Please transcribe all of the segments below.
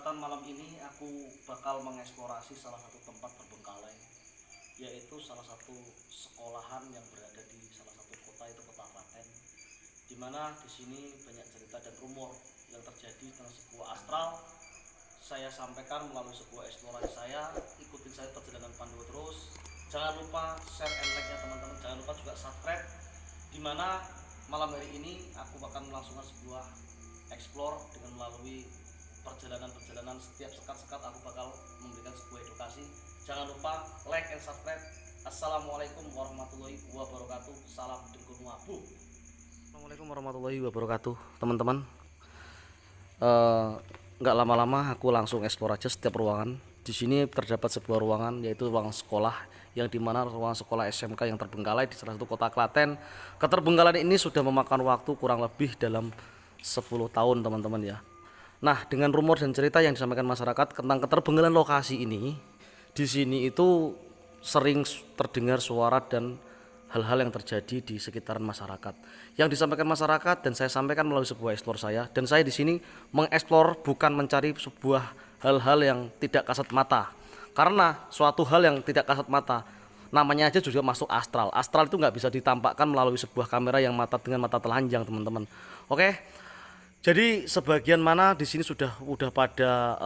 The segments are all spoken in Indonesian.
kesempatan malam ini aku bakal mengeksplorasi salah satu tempat terbengkalai, yaitu salah satu sekolahan yang berada di salah satu kota, itu kota Klaten, di mana di sini banyak cerita dan rumor yang terjadi tentang sebuah astral. Saya sampaikan melalui sebuah eksplorasi saya. Ikutin saya perjalanan pandu terus. Jangan lupa share and like ya teman-teman. Jangan lupa juga subscribe. Di mana malam hari ini aku akan melangsungkan sebuah explore dengan melalui perjalanan-perjalanan. Setiap sekat-sekat aku bakal memberikan sebuah edukasi. Jangan lupa like and subscribe. Assalamualaikum warahmatullahi wabarakatuh. Salam dengkul wabu. Assalamualaikum warahmatullahi wabarakatuh, teman-teman. Nggak lama-lama aku langsung eksplor aja setiap ruangan. Di sini terdapat sebuah ruangan, yaitu ruang sekolah, yang dimana ruang sekolah SMK yang terbengkalai di salah satu kota Klaten. Keterbengkalan ini sudah memakan waktu kurang lebih dalam 10 tahun, teman-teman ya. Nah, dengan rumor dan cerita yang disampaikan masyarakat tentang keterbengkalan lokasi ini, di sini itu sering terdengar suara dan hal-hal yang terjadi di sekitaran masyarakat. Yang disampaikan masyarakat dan saya sampaikan melalui sebuah eksplor saya, dan saya di sini mengeksplor bukan mencari sebuah hal-hal yang tidak kasat mata. Karena suatu hal yang tidak kasat mata, namanya aja juga masuk astral. Astral itu nggak bisa ditampakkan melalui sebuah kamera yang dengan mata telanjang, teman-teman. Oke. Jadi sebagian mana di sini udah pada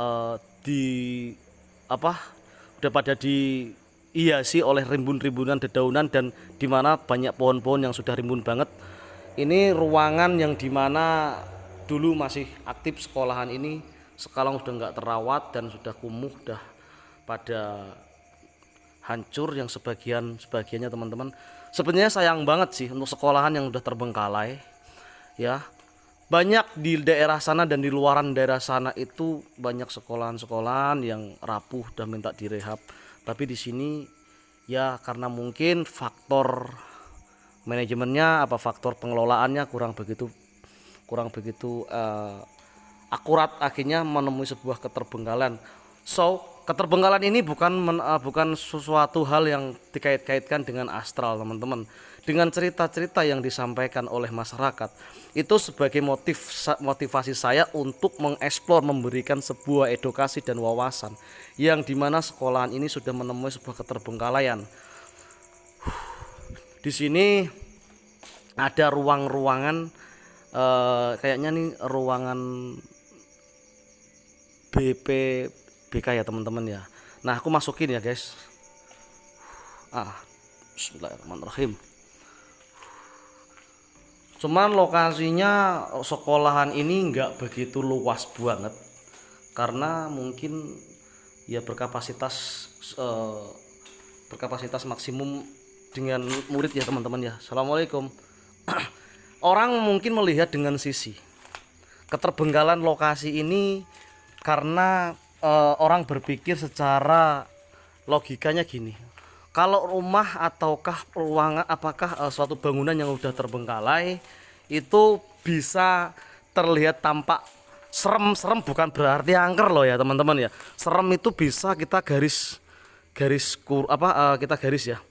udah pada dihiasi oleh rimbun-rimbunan dedaunan, dan dimana banyak pohon-pohon yang sudah rimbun banget. Ini ruangan yang dimana dulu masih aktif sekolahan ini, sekarang sudah nggak terawat dan sudah kumuh, udah pada hancur yang sebagiannya, teman-teman. Sebenarnya sayang banget sih untuk sekolahan yang udah terbengkalai ya. Banyak di daerah sana dan di luaran daerah sana itu banyak sekolahan-sekolahan yang rapuh dan minta direhab. Tapi di sini ya karena mungkin faktor manajemennya, faktor pengelolaannya kurang begitu akurat, akhirnya menemui sebuah keterbengkalan. So, keterbengkalan ini bukan sesuatu hal yang dikait-kaitkan dengan astral, teman-teman. Dengan cerita-cerita yang disampaikan oleh masyarakat, itu sebagai motivasi saya untuk mengeksplor, memberikan sebuah edukasi dan wawasan, yang dimana sekolahan ini sudah menemui sebuah keterbengkalaian. Di sini ada ruang-ruangan, kayaknya nih ruangan BK ya, teman-teman ya. Nah, aku masukin ya guys. Bismillahirrahmanirrahim. Cuman lokasinya sekolahan ini nggak begitu luas banget, karena mungkin ya berkapasitas maksimum dengan murid ya, teman-teman ya. Assalamualaikum. Orang mungkin melihat dengan sisi keterbengkalan lokasi ini karena orang berpikir secara logikanya gini. Kalau rumah ataukah ruangan, apakah suatu bangunan yang udah terbengkalai itu bisa terlihat tampak serem, bukan berarti angker loh ya, teman-teman ya. Serem itu bisa kita garis ya.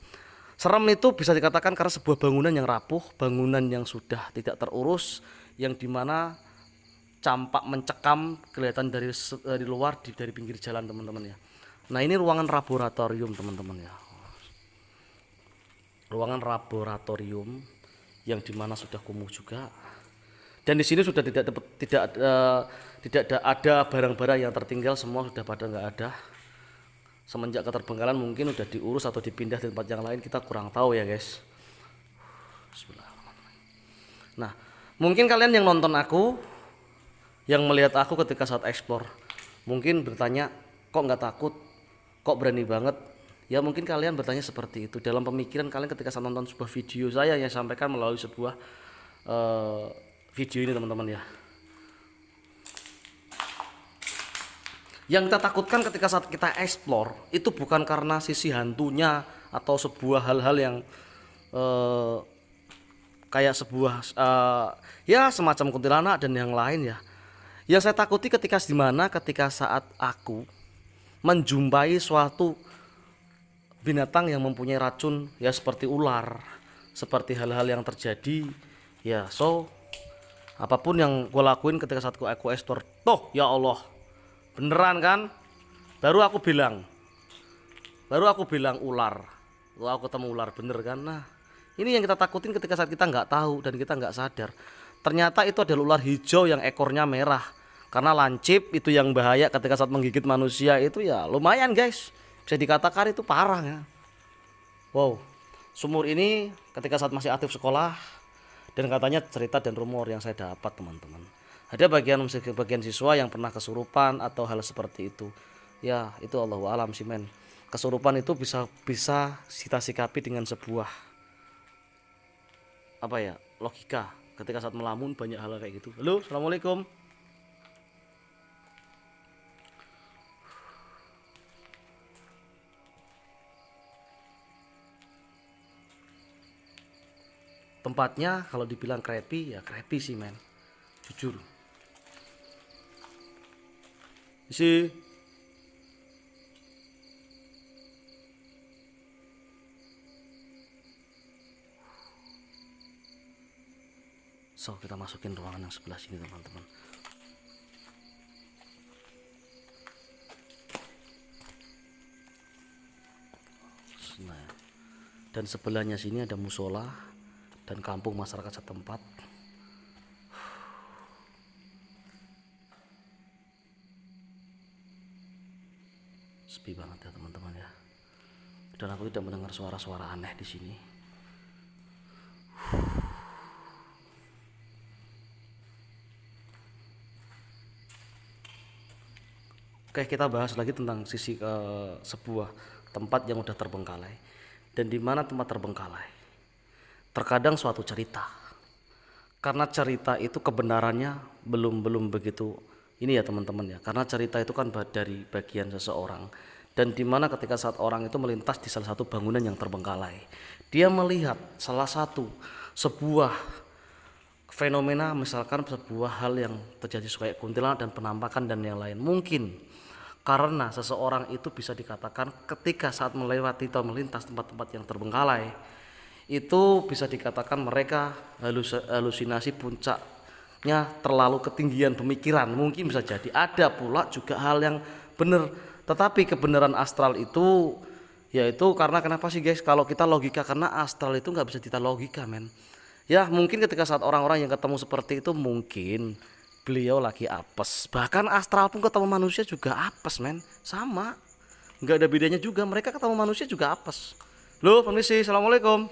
Serem itu bisa dikatakan karena sebuah bangunan yang rapuh, bangunan yang sudah tidak terurus, yang dimana campak mencekam kelihatan dari luar, dari pinggir jalan, teman-teman ya. Nah, ini ruangan laboratorium, teman-teman ya. Ruangan laboratorium yang dimana sudah kumuh juga, dan di sini sudah tidak ada barang-barang yang tertinggal, semua sudah pada nggak ada. Semenjak keterbengkalan mungkin udah diurus atau dipindah di tempat yang lain, kita kurang tahu ya guys. Bismillahirrahmanirrahim. Nah, mungkin kalian yang nonton aku, yang melihat aku ketika saat eksplor, mungkin bertanya, kok nggak takut, kok berani banget. Ya mungkin kalian bertanya seperti itu dalam pemikiran kalian ketika saya nonton sebuah video saya yang sampaikan melalui sebuah video ini, teman-teman ya. Yang kita takutkan ketika saat kita eksplor itu bukan karena sisi hantunya atau sebuah hal-hal yang kayak sebuah ya semacam kuntilanak dan yang lain ya. Yang saya takuti ketika saat aku menjumpai suatu binatang yang mempunyai racun ya, seperti ular, seperti hal-hal yang terjadi ya. So apapun yang gue lakuin ketika saat aku eksplor, toh ya Allah, Beneran kan? Baru aku bilang ular. Wah, aku ketemu ular bener kan? Nah, ini yang kita takutin ketika saat kita nggak tahu dan kita nggak sadar. Ternyata itu adalah ular hijau yang ekornya merah. Karena lancip itu yang bahaya ketika saat menggigit manusia itu ya lumayan guys. Bisa dikatakan itu parah ya. Wow, sumur ini ketika saat masih aktif sekolah dan katanya cerita dan rumor yang saya dapat teman-teman. Ada bagian siswa yang pernah kesurupan atau hal seperti itu. Ya, itu Allahu alam sih men. Kesurupan itu bisa kita sikapi dengan sebuah apa ya? Logika. Ketika saat melamun banyak hal kayak gitu. Halo, assalamualaikum. Tempatnya kalau dibilang creepy ya creepy sih men. Jujur. Isi. So, kita masukin ruangan yang sebelah sini teman-teman. Nah, dan sebelahnya sini ada musola dan kampung masyarakat setempat. Sepi banget ya teman-teman ya. Dan aku tidak mendengar suara-suara aneh di sini. Oke, kita bahas lagi tentang sisi sebuah tempat yang udah terbengkalai. Dan di mana tempat terbengkalai? Terkadang suatu cerita. Karena cerita itu kebenarannya belum begitu ini ya teman-teman ya. Karena cerita itu kan dari bagian seseorang. Dan di mana ketika saat orang itu melintas di salah satu bangunan yang terbengkalai, dia melihat salah satu sebuah fenomena, misalkan sebuah hal yang terjadi kayak kuntilanak dan penampakan dan yang lain. Mungkin karena seseorang itu bisa dikatakan ketika saat melewati atau melintas tempat-tempat yang terbengkalai itu bisa dikatakan mereka halusinasi puncaknya terlalu ketinggian pemikiran. Mungkin bisa jadi ada pula juga hal yang benar. Tetapi kebenaran astral itu yaitu karena kenapa sih guys, kalau kita logika, karena astral itu nggak bisa kita logika men. Ya mungkin ketika saat orang-orang yang ketemu seperti itu mungkin beliau lagi apes. Bahkan astral pun ketemu manusia juga apes men. Sama, nggak ada bedanya juga, mereka ketemu manusia juga apes. Loh permisi, assalamualaikum.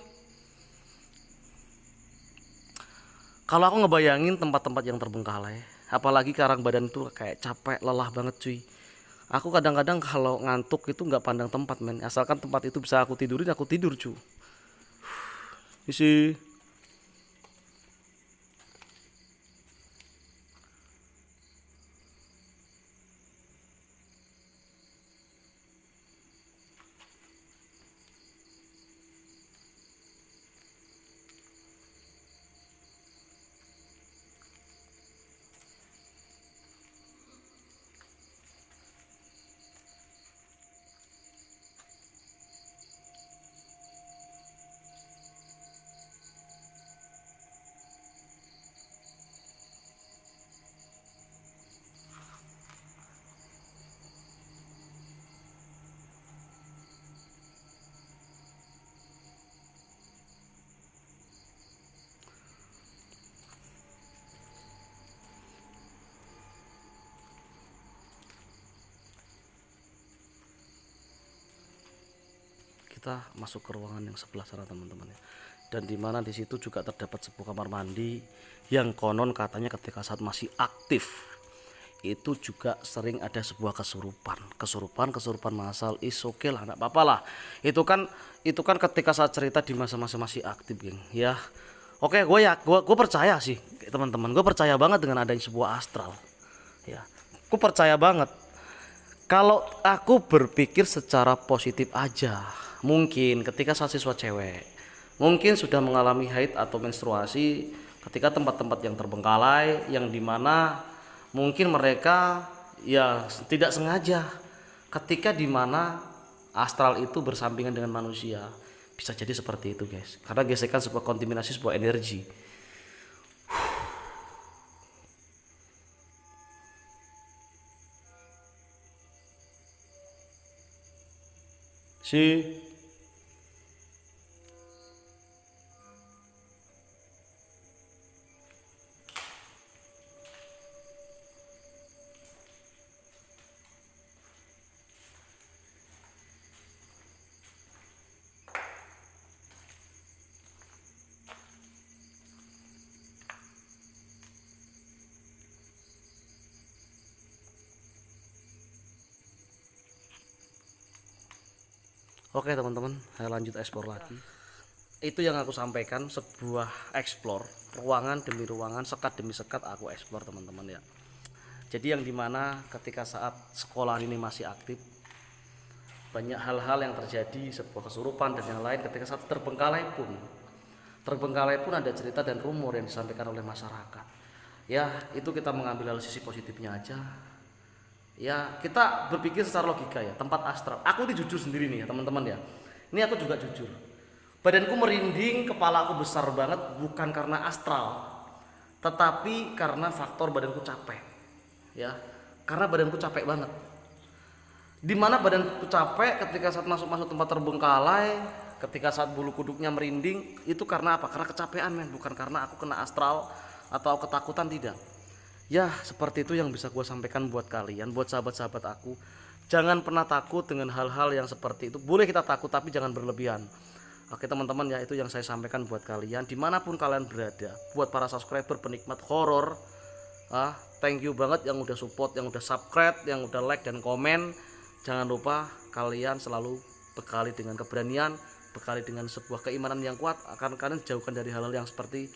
Kalau aku ngebayangin tempat-tempat yang terbengkalai, apalagi karang badan itu kayak capek, lelah banget cuy. Aku kadang-kadang kalau ngantuk itu nggak pandang tempat men, asalkan tempat itu bisa aku tidurin, aku tidur cuy. Isi. Kita masuk ke ruangan yang sebelah sana teman-teman ya. Dan dimana di situ juga terdapat sebuah kamar mandi yang konon katanya ketika saat masih aktif itu juga sering ada sebuah kesurupan masal. Is oke lah, enggak apa-apa lah. Itu kan ketika saat cerita di masa-masa masih aktif geng ya. Oke, gue percaya sih teman-teman, gue percaya banget dengan adanya sebuah astral ya. Gue percaya banget. Kalau aku berpikir secara positif aja, mungkin ketika saat siswa cewek mungkin sudah mengalami haid atau menstruasi ketika tempat-tempat yang terbengkalai, yang dimana mungkin mereka ya tidak sengaja ketika dimana astral itu bersampingan dengan manusia. Bisa jadi seperti itu guys, karena gesekan sebuah kontaminasi sebuah energi. Si. Oke teman-teman, saya lanjut eksplor lagi. Itu yang aku sampaikan, sebuah eksplor ruangan demi ruangan, sekat demi sekat aku eksplor teman-teman ya. Jadi yang dimana ketika saat sekolah ini masih aktif, banyak hal-hal yang terjadi, sebuah kesurupan dan yang lain. Ketika saat terbengkalai pun ada cerita dan rumor yang disampaikan oleh masyarakat. Ya itu kita mengambil sisi positifnya aja. Ya kita berpikir secara logika ya, tempat astral. Aku ini jujur sendiri nih ya teman-teman ya. Ini aku juga jujur. Badanku merinding, kepala aku besar banget, bukan karena astral, tetapi karena faktor badanku capek. Ya, karena badanku capek banget. Dimana badanku capek ketika saat masuk tempat terbengkalai, ketika saat bulu kuduknya merinding, itu karena apa? Karena kecapean men, bukan karena aku kena astral atau ketakutan, tidak. Ya seperti itu yang bisa gue sampaikan buat kalian, buat sahabat-sahabat aku. Jangan pernah takut dengan hal-hal yang seperti itu. Boleh kita takut tapi jangan berlebihan. Oke teman-teman ya, itu yang saya sampaikan buat kalian dimanapun kalian berada. Buat para subscriber penikmat horor, thank you banget yang udah support, yang udah subscribe, yang udah like dan komen. Jangan lupa kalian selalu bekali dengan keberanian, bekali dengan sebuah keimanan yang kuat. Akan kalian jauhkan dari hal-hal yang seperti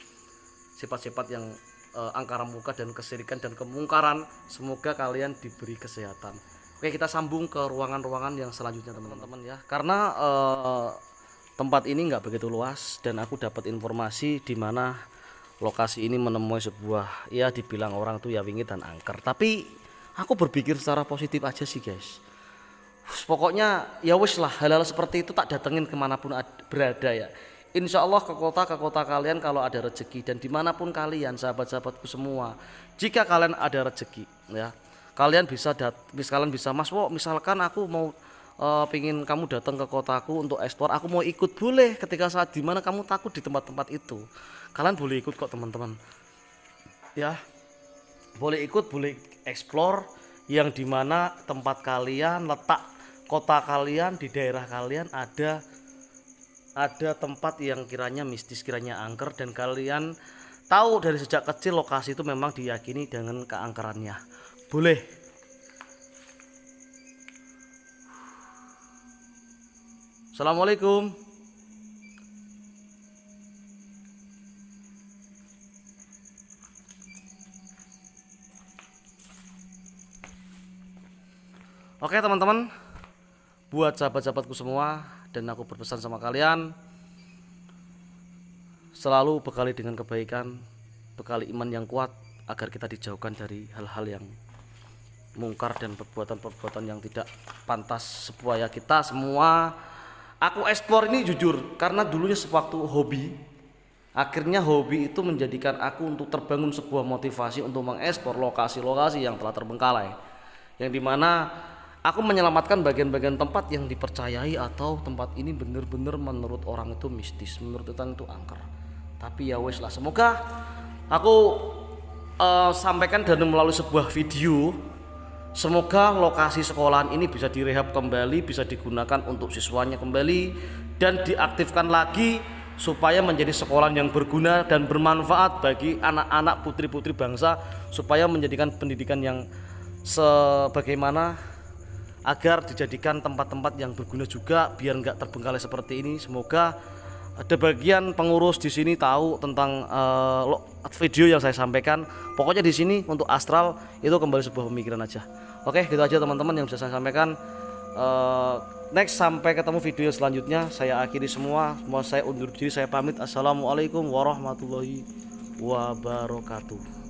sifat-sifat yang angkara murka dan kesirikan dan kemungkaran. Semoga kalian diberi kesehatan. Oke, kita sambung ke ruangan-ruangan yang selanjutnya teman-teman ya. Karena tempat ini nggak begitu luas dan aku dapat informasi di mana lokasi ini menemui sebuah, ya dibilang orang tuh ya wingit dan angker. Tapi aku berpikir secara positif aja sih guys. Pokoknya ya wis lah, hal-hal seperti itu tak datengin kemanapun berada ya. Insya Allah ke kota kalian kalau ada rezeki, dan dimanapun kalian sahabat-sahabatku semua, jika kalian ada rezeki ya, kalian bisa Mas Wo, misalkan aku mau pingin kamu datang ke kotaku untuk eksplor, aku mau ikut, boleh. Ketika saat dimana kamu takut di tempat-tempat itu, kalian boleh ikut kok teman-teman ya, boleh ikut, boleh eksplor yang dimana tempat kalian, letak kota kalian, di daerah kalian ada tempat yang kiranya mistis, kiranya angker, dan kalian tahu dari sejak kecil lokasi itu memang diyakini dengan keangkerannya. Boleh. Assalamualaikum. Oke teman-teman, buat sahabat-sahabatku semua, dan aku berpesan sama kalian, selalu bekali dengan kebaikan, bekali iman yang kuat, agar kita dijauhkan dari hal-hal yang mungkar dan perbuatan-perbuatan yang tidak pantas. Supaya kita semua, aku eksplor ini jujur karena dulunya sewaktu hobi, akhirnya hobi itu menjadikan aku untuk terbangun sebuah motivasi untuk mengeksplor lokasi-lokasi yang telah terbengkalai, yang dimana aku menyelamatkan bagian-bagian tempat yang dipercayai atau tempat ini benar-benar menurut orang itu mistis, menurut orang itu angker. Tapi ya wes lah, semoga aku sampaikan dan melalui sebuah video, semoga lokasi sekolahan ini bisa direhab kembali, bisa digunakan untuk siswanya kembali dan diaktifkan lagi supaya menjadi sekolah yang berguna dan bermanfaat bagi anak-anak putri-putri bangsa, supaya menjadikan pendidikan yang sebagaimana, agar dijadikan tempat-tempat yang berguna juga biar nggak terbengkalai seperti ini. Semoga ada bagian pengurus di sini tahu tentang video yang saya sampaikan. Pokoknya di sini untuk astral itu kembali sebuah pemikiran aja. Oke, gitu aja teman-teman yang bisa saya sampaikan. Next, sampai ketemu video selanjutnya. Saya akhiri semua. Mau saya undur diri, saya pamit. Assalamualaikum warahmatullahi wabarakatuh.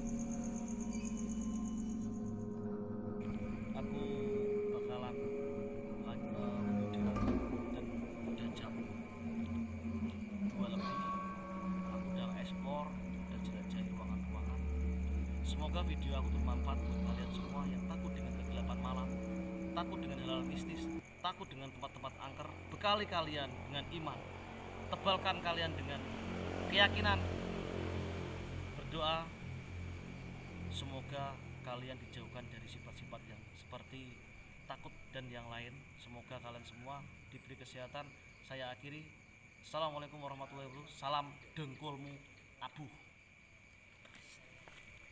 Semoga video aku bermanfaat buat kalian semua yang takut dengan kegelapan malam, takut dengan hal-hal mistis, takut dengan tempat-tempat angker, bekali kalian dengan iman, tebalkan kalian dengan keyakinan, berdoa, semoga kalian dijauhkan dari sifat-sifat yang seperti takut dan yang lain. Semoga kalian semua diberi kesehatan. Saya akhiri. Assalamualaikum warahmatullahi wabarakatuh. Salam dengkulmu abuh.